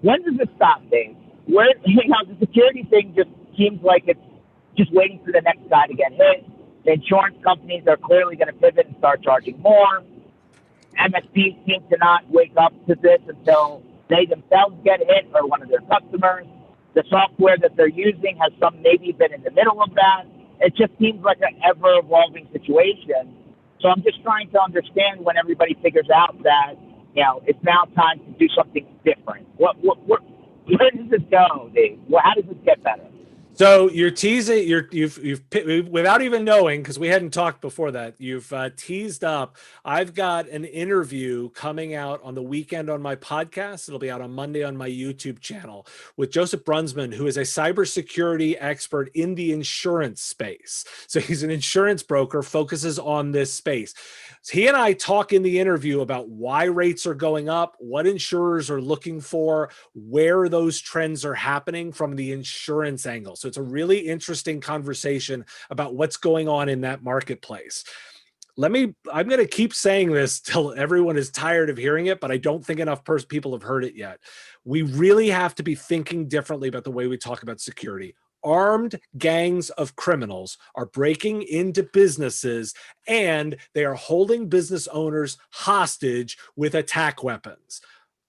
when does it stop, Dave? The security thing just seems like it's just waiting for the next guy to get hit. The insurance companies are clearly going to pivot and start charging more. MSPs seem to not wake up to this until they themselves get hit or one of their customers. The software that they're using has some maybe been in the middle of that. It just seems like an ever-evolving situation. So I'm just trying to understand when everybody figures out that, it's now time to do something different. Where does this go, Dave? How does this get better? So you're teasing, you've without even knowing, because we hadn't talked before that, you've teased up. I've got an interview coming out on the weekend on my podcast. It'll be out on Monday on my YouTube channel with Joseph Brunsman, who is a cybersecurity expert in the insurance space. So he's an insurance broker, focuses on this space. So he and I talk in the interview about why rates are going up, what insurers are looking for, where those trends are happening from the insurance angle. So it's a really interesting conversation about what's going on in that marketplace. I'm going to keep saying this till everyone is tired of hearing it, but I don't think enough people have heard it yet. We really have to be thinking differently about the way we talk about security. Armed gangs of criminals are breaking into businesses, and they are holding business owners hostage with attack weapons.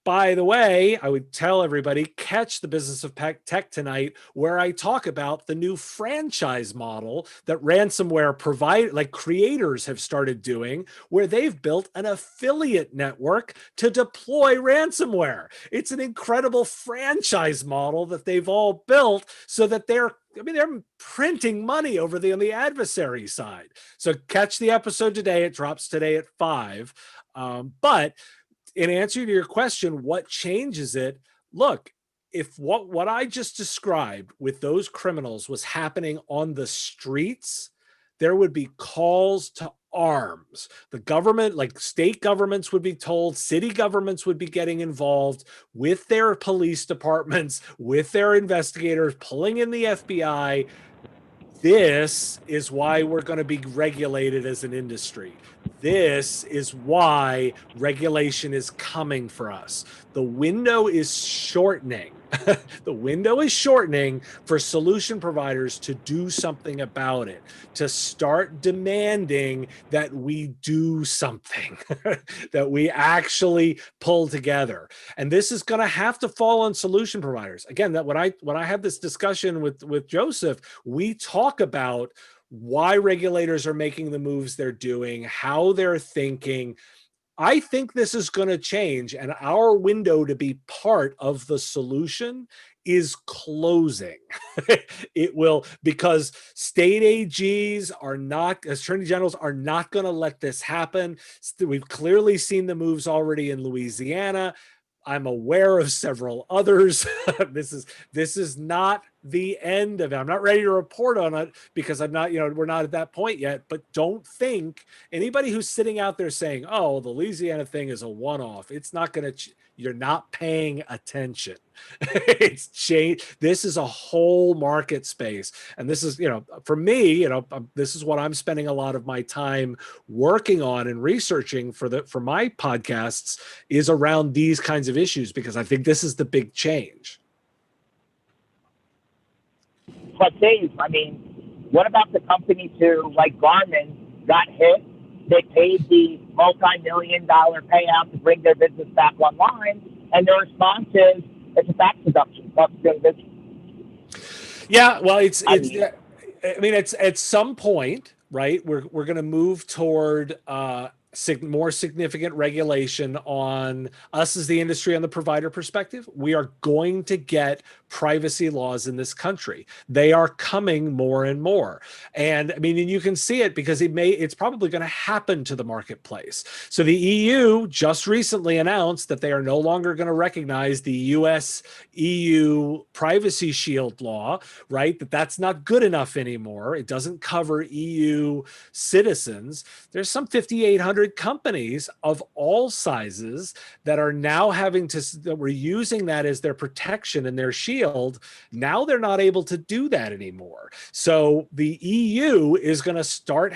By the way, I would tell everybody, catch the Business of Tech tonight, where I talk about the new franchise model that ransomware creators have started doing, where they've built an affiliate network to deploy ransomware. It's an incredible franchise model that they've all built so that they're printing money on the adversary side. So catch the episode today. It drops today at 5. But in answer to your question, what changes it? Look, if what I just described with those criminals was happening on the streets, there would be calls to arms. The government, like state governments would be told, city governments would be getting involved with their police departments, with their investigators, pulling in the FBI. This is why we're going to be regulated as an industry. This is why regulation is coming for us. The window is shortening. The window is shortening for solution providers to do something about it, to start demanding that we do something, that we actually pull together. And this is going to have to fall on solution providers. Again, that when I had this discussion with Joseph, we talk about why regulators are making the moves they're doing, how they're thinking. I think this is going to change, and our window to be part of the solution is closing. It will, because state AGs are not, attorney generals are not going to let this happen. We've clearly seen the moves already in Louisiana. I'm aware of several others. This is not the end of it. I'm not ready to report on it because I'm not, we're not at that point yet. But don't think anybody who's sitting out there saying, "Oh, the Louisiana thing is a one-off." It's not going to. You're not paying attention. It's changed. This is a whole market space, and this is, for me, this is what I'm spending a lot of my time working on and researching for my podcasts is around these kinds of issues, because I think this is the big change. But Dave, I mean, what about the companies who, like Garmin, got hit? They paid the multi-million-dollar payout to bring their business back online, and their response is it's a tax deduction. Yeah, well, it's at some point, right? We're going to move toward more significant regulation on us as the industry on the provider perspective. We are going to get privacy laws in this country. They are coming more and more. And I mean, and you can see it because it's probably going to happen to the marketplace. So the EU just recently announced that they are no longer going to recognize the US EU Privacy Shield law, right? That's not good enough anymore. It doesn't cover EU citizens. There's some 5,800 companies of all sizes that are now that were using that as their protection and their shield. Now they're not able to do that anymore. So the EU is going to start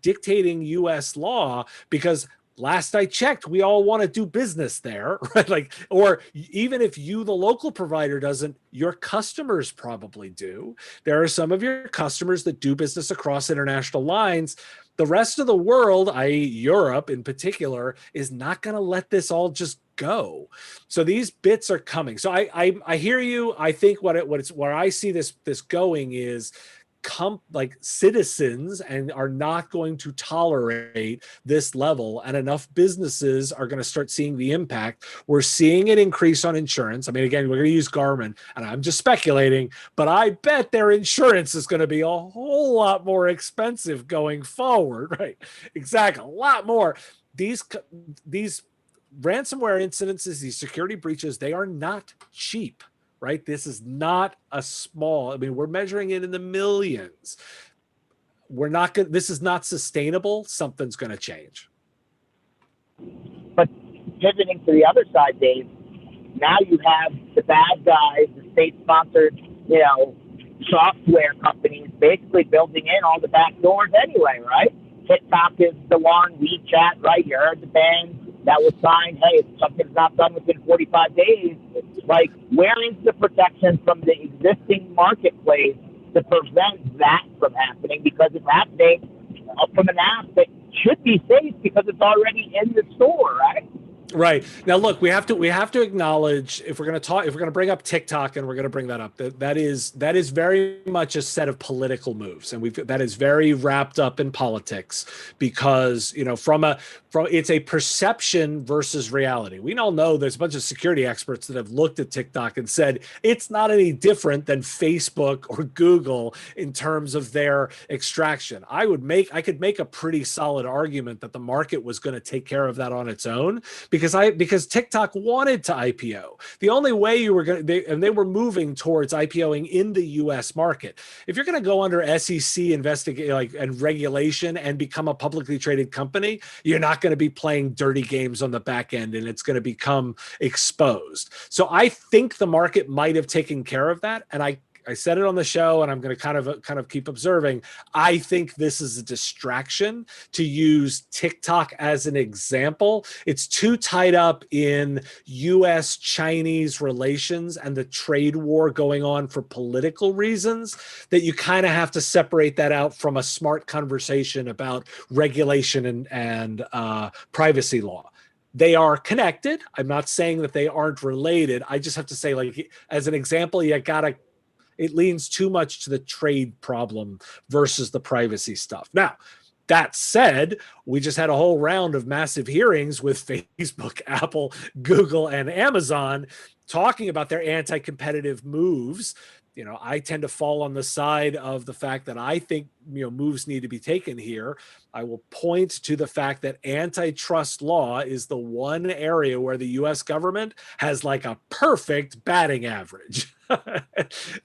dictating US law, because last I checked, we all want to do business there, right? Or even if you, the local provider, doesn't, your customers probably do. There are some of your customers that do business across international lines. The rest of the world, i.e. Europe in particular, is not going to let this all just go. So these bits are coming. So I hear you. I think where I see this going is citizens and are not going to tolerate this level, and enough businesses are going to start seeing the impact. We're seeing it increase on insurance. I mean, again, we're going to use Garmin, and I'm just speculating, but I bet their insurance is going to be a whole lot more expensive going forward, right? Exactly, a lot more. These ransomware incidences, these security breaches, they are not cheap. Right? This is not we're measuring it in the millions. This is not sustainable. Something's going to change. But pivoting to the other side, Dave, now you have the bad guys, the state-sponsored, software companies basically building in all the back doors anyway, right? TikTok is the one, WeChat, right? You heard the ban that was signed. Hey, if something's not done within 45 days, where is the protection from the existing marketplace to prevent that from happening? Because it's happening from an app that should be safe because it's already in the store, right? Right. Now, look, we have to acknowledge, if we're going to bring up TikTok, and we're going to bring that up, that is very much a set of political moves, and that is very wrapped up in politics, because it's a perception versus reality. We all know there's a bunch of security experts that have looked at TikTok and said it's not any different than Facebook or Google in terms of their extraction. I could make a pretty solid argument that the market was going to take care of that on its own, because TikTok wanted to IPO. The only way you were they were moving towards IPOing in the US market. If you're going to go under SEC and regulation and become a publicly traded company, you're not going to be playing dirty games on the back end, and it's going to become exposed. So I think the market might have taken care of that, and I said it on the show, and I'm going to kind of keep observing. I think this is a distraction, to use TikTok as an example. It's too tied up in US-Chinese relations and the trade war going on for political reasons that you kind of have to separate that out from a smart conversation about regulation and privacy law. They are connected. I'm not saying that they aren't related. I just have to say, as an example, it leans too much to the trade problem versus the privacy stuff. Now, That said, we just had a whole round of massive hearings with Facebook, Apple, Google, and Amazon talking about their anti-competitive moves. I tend to fall on the side of the fact that I think, moves need to be taken here. I will point to the fact that antitrust law is the one area where the US government has like a perfect batting average.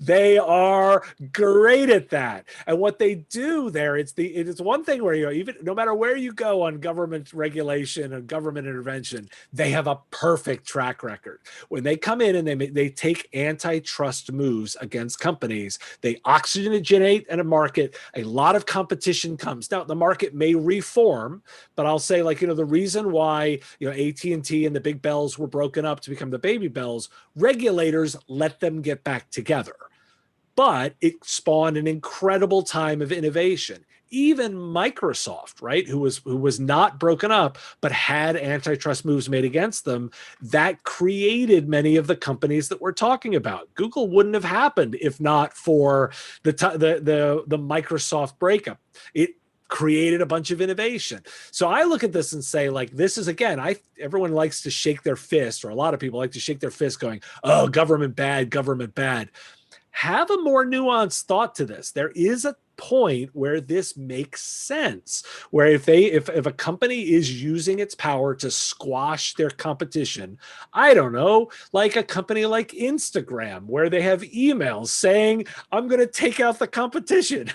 They are great at that. And what they do there, it's one thing where, even no matter where you go on government regulation and government intervention, they have a perfect track record. When they come in and they take antitrust moves against companies, they oxygenate in a market. A lot of competition comes. Now, the market may reform, but I'll say, the reason why, AT&T and the big bells were broken up to become the baby bells, regulators let them get back together. But it spawned an incredible time of innovation. Even Microsoft, right, who was not broken up, but had antitrust moves made against them, that created many of the companies that we're talking about. Google wouldn't have happened if not for the Microsoft breakup. It created a bunch of innovation. So I look at this and say, this is, again, everyone likes to shake their fist, or a lot of people like to shake their fist going, oh, government bad, government bad. Have a more nuanced thought to this. There is a point where this makes sense, where if a company is using its power to squash their competition, I don't know, like a company like Instagram, where they have emails saying, I'm going to take out the competition.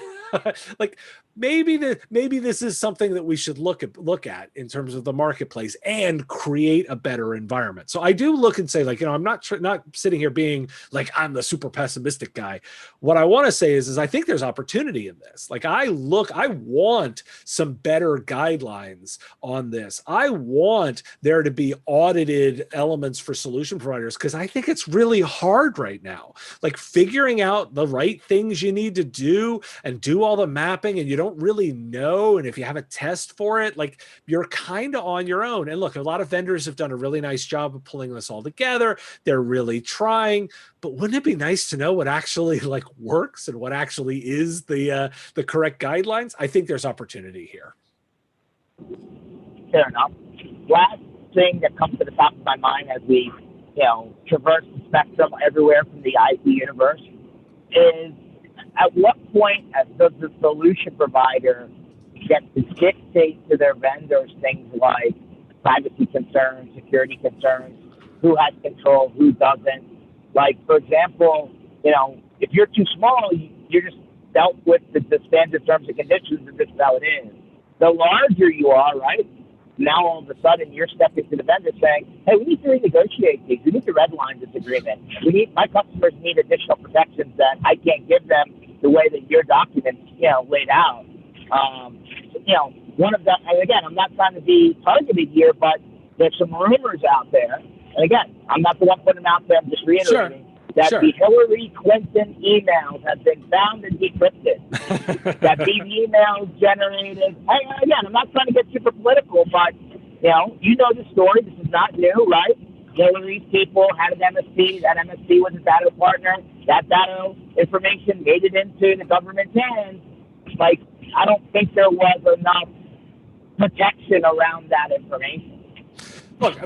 Maybe this is something that we should look at in terms of the marketplace and create a better environment. So I do look and say, I'm not sitting here being like I'm the super pessimistic guy. What I want to say is I think there's opportunity in this. I want some better guidelines on this. I want there to be audited elements for solution providers, because I think it's really hard right now. Figuring out the right things you need to do and do all the mapping, and you don't really know. And if you have a test for it, you're kind of on your own. And look, a lot of vendors have done a really nice job of pulling this all together. They're really trying, but wouldn't it be nice to know what actually works and what actually is the correct guidelines? I think there's opportunity here. Fair enough. Last thing that comes to the top of my mind as we, traverse the spectrum everywhere from the IT universe is, at what point does the solution provider get to dictate to their vendors things like privacy concerns, security concerns, who has control, who doesn't? For example, if you're too small, you're just dealt with the standard terms and conditions, and this is how it is. The larger you are, right, now all of a sudden you're stepping to the vendor saying, hey, we need to renegotiate these. We need to redline this agreement. My customers need additional protections that I can't give them the way that your documents, laid out. One of the, and again, I'm not trying to be targeted here, but there's some rumors out there. And again, I'm not the one putting them out there. I'm just reiterating that the Hillary Clinton emails have been found and decrypted. That these emails generated. Again, I'm not trying to get super political, but the story. This is not new, right? Hillary's people had an MSP. That MSP was a data partner. That data information made it into the government's hands. I don't think there was enough protection around that information. Look,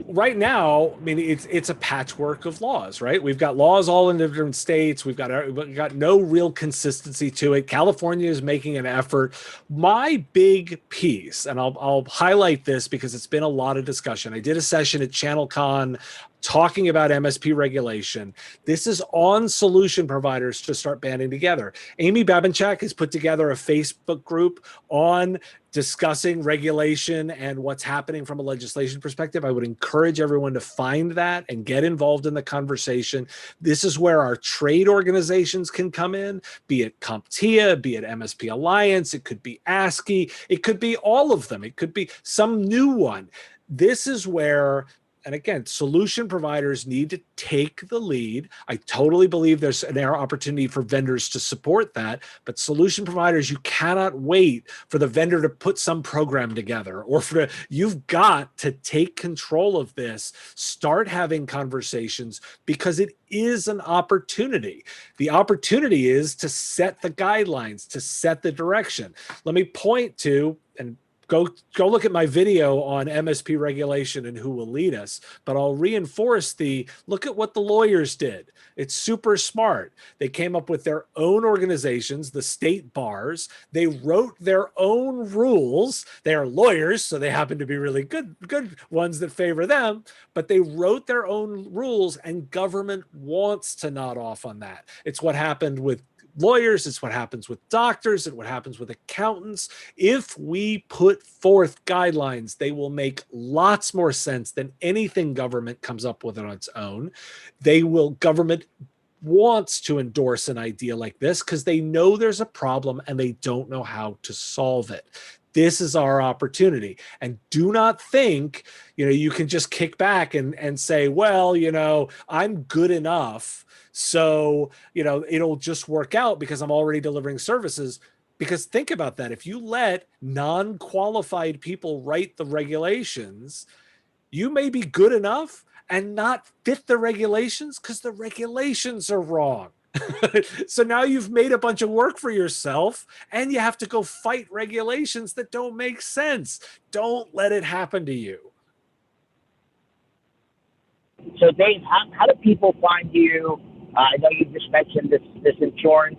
right now, it's a patchwork of laws, right? We've got laws all in different states. We've got no real consistency to it. California is making an effort. My big piece, and I'll highlight this because it's been a lot of discussion. I did a session at ChannelCon talking about MSP regulation. This is on solution providers to start banding together. Amy Babinchak has put together a Facebook group on discussing regulation and what's happening from a legislation perspective. I would encourage everyone to find that and get involved in the conversation. This is where our trade organizations can come in, be it CompTIA, be it MSP Alliance, it could be ASCII, it could be all of them, it could be some new one. This is where, And again, solution providers need to take the lead. I totally believe there's an opportunity for vendors to support that, but solution providers, you cannot wait for the vendor to put some program together, or you've got to take control of this, start having conversations, because it is an opportunity. The opportunity is to set the guidelines, to set the direction. Let me point to, and go look at my video on MSP regulation and who will lead us, but I'll reinforce look at what the lawyers did. It's super smart. They came up with their own organizations, the state bars. They wrote their own rules. They are lawyers, so they happen to be really good ones that favor them, but they wrote their own rules, and government wants to nod off on that. It's what happened with lawyers, it's what happens with doctors, and what happens with accountants. If we put forth guidelines, they will make lots more sense than anything government comes up with on its own. Government wants to endorse an idea like this because they know there's a problem and they don't know how to solve it. This is our opportunity. And do not think, you can just kick back and say, well, I'm good enough, so, it'll just work out because I'm already delivering services. Because think about that. If you let non-qualified people write the regulations, you may be good enough and not fit the regulations because the regulations are wrong. So now you've made a bunch of work for yourself, and you have to go fight regulations that don't make sense. Don't let it happen to you. So Dave, how do people find you? I know you just mentioned this insurance,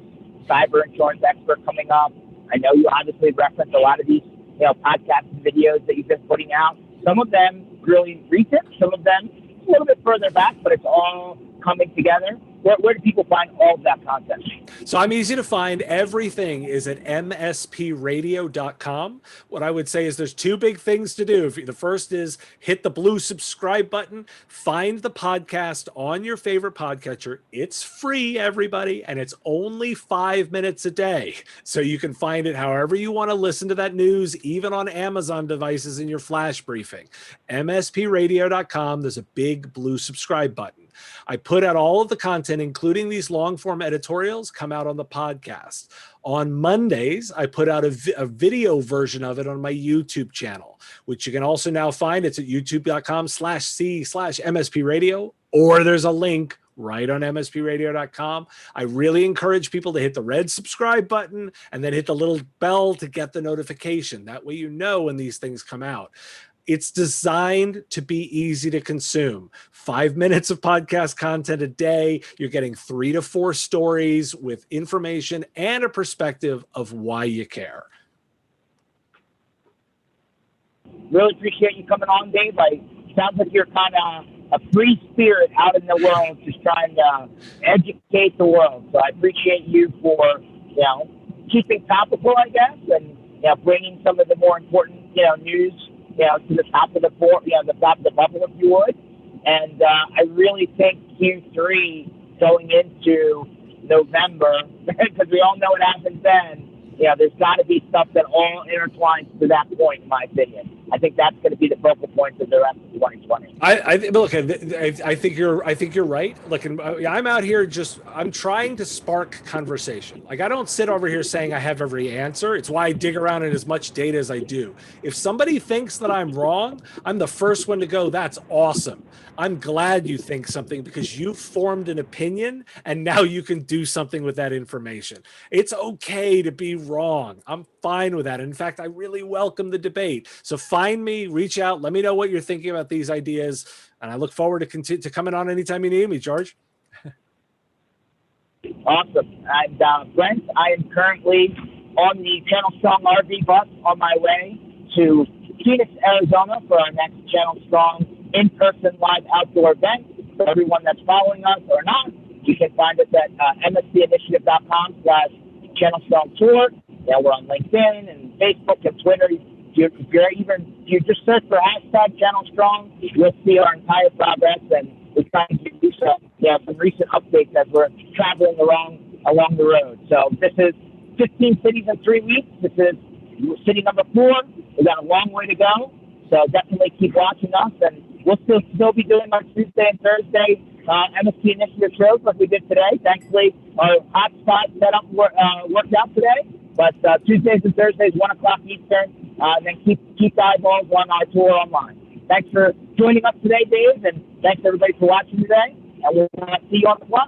cyber insurance expert coming up. I know you obviously reference a lot of these, podcasts and videos that you've been putting out. Some of them really recent, some of them a little bit further back, but it's all coming together. Where do people find all of that content? So I'm easy to find. Everything is at mspradio.com. What I would say is there's two big things to do. The first is hit the blue subscribe button, find the podcast on your favorite podcatcher. It's free, everybody, and it's only 5 minutes a day. So you can find it however you want to listen to that news, even on Amazon devices in your flash briefing. mspradio.com, there's a big blue subscribe button. I put out all of the content, including these long-form editorials, come out on the podcast. On Mondays, I put out a video version of it on my YouTube channel, which you can also now find. It's at youtube.com/c/MSP Radio, or there's a link right on mspradio.com. I really encourage people to hit the red subscribe button and then hit the little bell to get the notification. That way you know when these things come out. It's designed to be easy to consume. 5 minutes of podcast content a day. You're getting 3 to 4 stories with information and a perspective of why you care. Really appreciate you coming on, Dave. Sounds like you're kind of a free spirit out in the world, just trying to educate the world. So I appreciate you for, keeping topical, I guess, and bringing some of the more important, news, to the top of the the top of the bubble, if you would. And I really think Q3 going into November, because we all know what happens then. There's got to be stuff that all intertwines to that point, in my opinion. I think that's going to be the focal point of the rest of 2020. I think you're right. Look, I'm out here I'm trying to spark conversation. Like, I don't sit over here saying I have every answer. It's why I dig around in as much data as I do. If somebody thinks that I'm wrong, I'm the first one to go, that's awesome. I'm glad you think something, because you've formed an opinion and now you can do something with that information. It's okay to be wrong. I'm fine with that. In fact, I really welcome the debate. So find me, reach out, let me know what you're thinking about these ideas. And I look forward to coming on anytime you need me, George. Awesome. And Brent, I am currently on the Channel Strong RV bus on my way to Phoenix, Arizona for our next Channel Strong in-person live outdoor event. For everyone that's following us or not, you can find us at mspinitiative.com/Channel Strong Tour. We're on LinkedIn and Facebook and Twitter. If you just search for hashtag Channel Strong, you'll see our entire progress, and we're trying to do some recent updates as we're traveling along the road. So this is 15 cities in 3 weeks. This is city number 4. We've got a long way to go, so definitely keep watching us, and we'll still be doing our Tuesday and Thursday MSP initiative shows like we did today. Thankfully, our hotspot setup worked out today. But Tuesdays and Thursdays, 1 o'clock Eastern. Then keep the eyeballs on our tour online. Thanks for joining us today, Dave, and thanks everybody for watching today. And we'll see you on the fly.